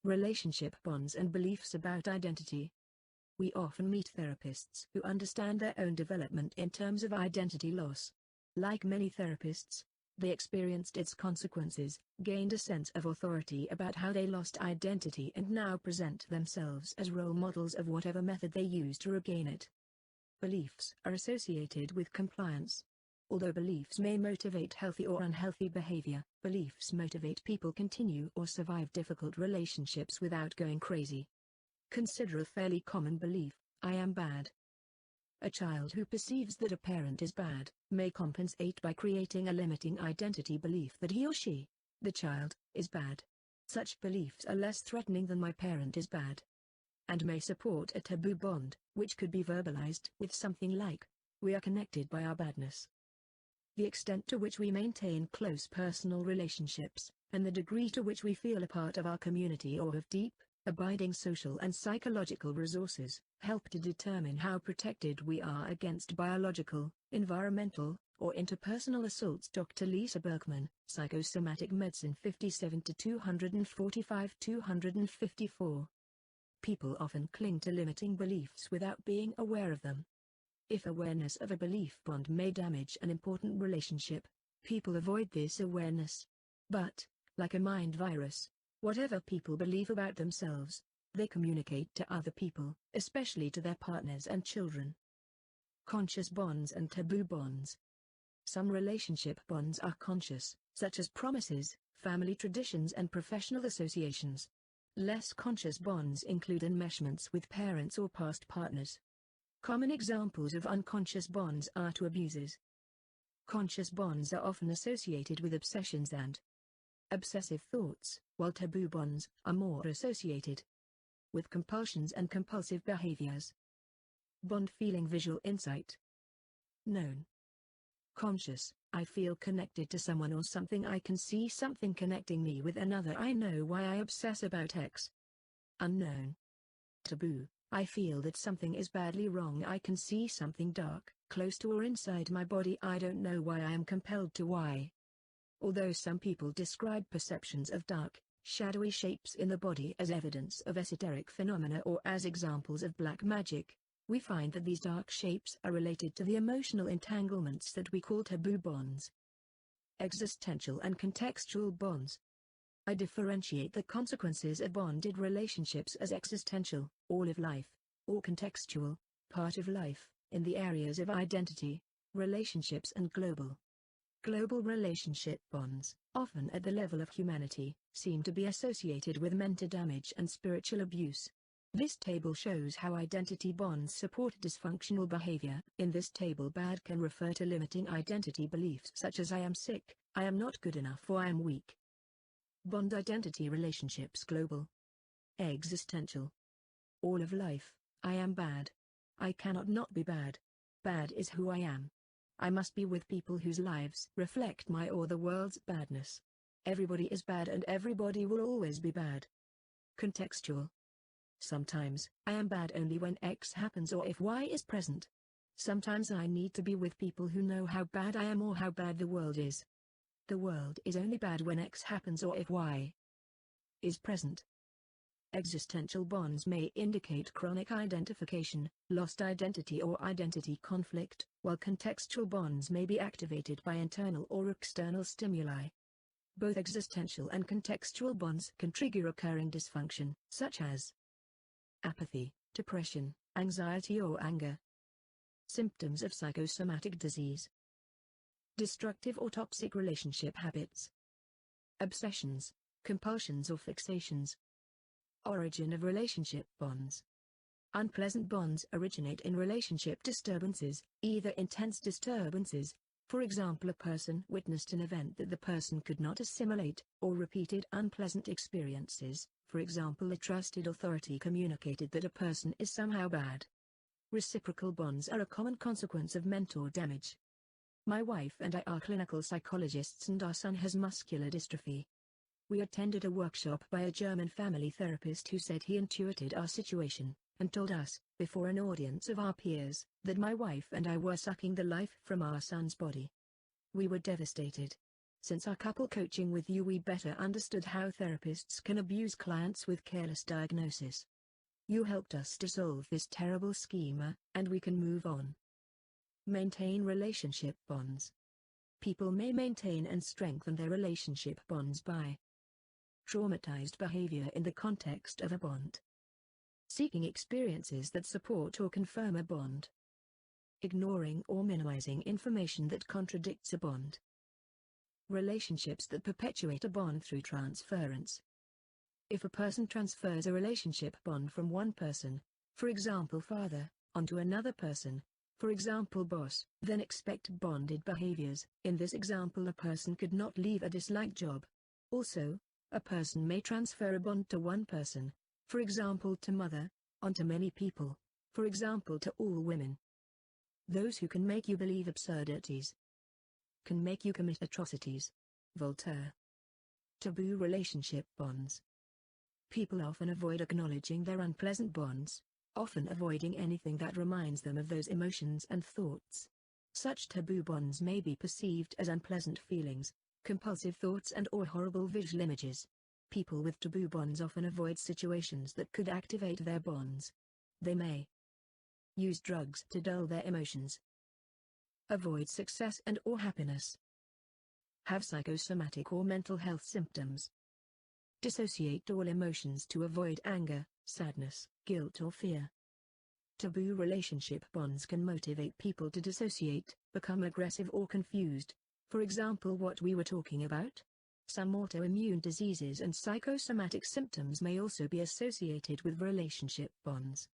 Relationship bonds and beliefs about identity. We often meet therapists who understand their own development in terms of identity loss. Like many therapists, they experienced its consequences, gained a sense of authority about how they lost identity and now present themselves as role models of whatever method they use to regain it. Beliefs are associated with compliance. Although beliefs may motivate healthy or unhealthy behavior, beliefs motivate people continue or survive difficult relationships without going crazy. Consider a fairly common belief: I am bad. A child who perceives that a parent is bad, may compensate by creating a limiting identity belief that he or she, the child, is bad. Such beliefs are less threatening than my parent is bad, and may support a taboo bond, which could be verbalized with something like, we are connected by our badness. The extent to which we maintain close personal relationships, and the degree to which we feel a part of our community or have deep, abiding social and psychological resources, help to determine how protected we are against biological, environmental, or interpersonal assaults. Dr. Lisa Berkman, Psychosomatic Medicine 57-245-254. People often cling to limiting beliefs without being aware of them. If awareness of a belief bond may damage an important relationship, people avoid this awareness. But, like a mind virus, whatever people believe about themselves, they communicate to other people, especially to their partners and children. Conscious bonds and taboo bonds. Some relationship bonds are conscious, such as promises, family traditions and professional associations. Less conscious bonds include enmeshments with parents or past partners. Common examples of unconscious bonds are to abuses. Conscious bonds are often associated with obsessions and obsessive thoughts, while taboo bonds are more associated with compulsions and compulsive behaviors. Bond feeling visual insight. Known. Conscious: I feel connected to someone or something. I can see something connecting me with another. I know why I obsess about X. Unknown. Taboo: I feel that something is badly wrong. I can see something dark, close to or inside my body. I don't know why I am compelled to. Why? Although some people describe perceptions of dark, shadowy shapes in the body as evidence of esoteric phenomena or as examples of black magic, we find that these dark shapes are related to the emotional entanglements that we call taboo bonds. Existential and contextual bonds. I differentiate the consequences of bonded relationships as existential, all of life, or contextual, part of life, in the areas of identity, relationships and global. Global relationship bonds, often at the level of humanity, seem to be associated with mental damage and spiritual abuse. This table shows how identity bonds support dysfunctional behavior. In this table, bad can refer to limiting identity beliefs such as I am sick, I am not good enough or I am weak. Bond identity relationships global. Existential. All of life, I am bad. I cannot not be bad. Bad is who I am. I must be with people whose lives reflect my or the world's badness. Everybody is bad and everybody will always be bad. Contextual. Sometimes, I am bad only when X happens or if Y is present. Sometimes I need to be with people who know how bad I am or how bad the world is. The world is only bad when X happens or if Y is present. Existential bonds may indicate chronic identification, lost identity or identity conflict, while contextual bonds may be activated by internal or external stimuli. Both existential and contextual bonds can trigger recurring dysfunction, such as apathy, depression, anxiety or anger. Symptoms of psychosomatic disease. Destructive or toxic relationship habits. Obsessions, compulsions or fixations. Origin of relationship bonds. Unpleasant bonds originate in relationship disturbances, either intense disturbances, for example a person witnessed an event that the person could not assimilate, or repeated unpleasant experiences, for example a trusted authority communicated that a person is somehow bad. Reciprocal bonds are a common consequence of mentor damage. My wife and I are clinical psychologists and our son has muscular dystrophy. We attended a workshop by a German family therapist who said he intuited our situation, and told us, before an audience of our peers, that my wife and I were sucking the life from our son's body. We were devastated. Since our couple coaching with you, we better understood how therapists can abuse clients with careless diagnosis. You helped us to solve this terrible schema, and we can move on. Maintain relationship bonds. People may maintain and strengthen their relationship bonds by traumatized behavior in the context of a bond, seeking experiences that support or confirm a bond, ignoring or minimizing information that contradicts a bond, relationships that perpetuate a bond through transference. If a person transfers a relationship bond from one person, for example father, onto another person, for example boss, then expect bonded behaviors. In this example, a person could not leave a disliked job. Also, a person may transfer a bond to one person, for example to mother, onto many people, for example to all women. Those who can make you believe absurdities can make you commit atrocities. Voltaire. Taboo relationship bonds. People often avoid acknowledging their unpleasant bonds, often avoiding anything that reminds them of those emotions and thoughts. Such taboo bonds may be perceived as unpleasant feelings, compulsive thoughts and/or horrible visual images. People with taboo bonds often avoid situations that could activate their bonds. They may use drugs to dull their emotions, avoid success and/or happiness, have psychosomatic or mental health symptoms, dissociate all emotions to avoid anger, sadness, guilt or fear. Taboo relationship bonds can motivate people to dissociate, become aggressive or confused. For example, what we were talking about? Some autoimmune diseases and psychosomatic symptoms may also be associated with relationship bonds.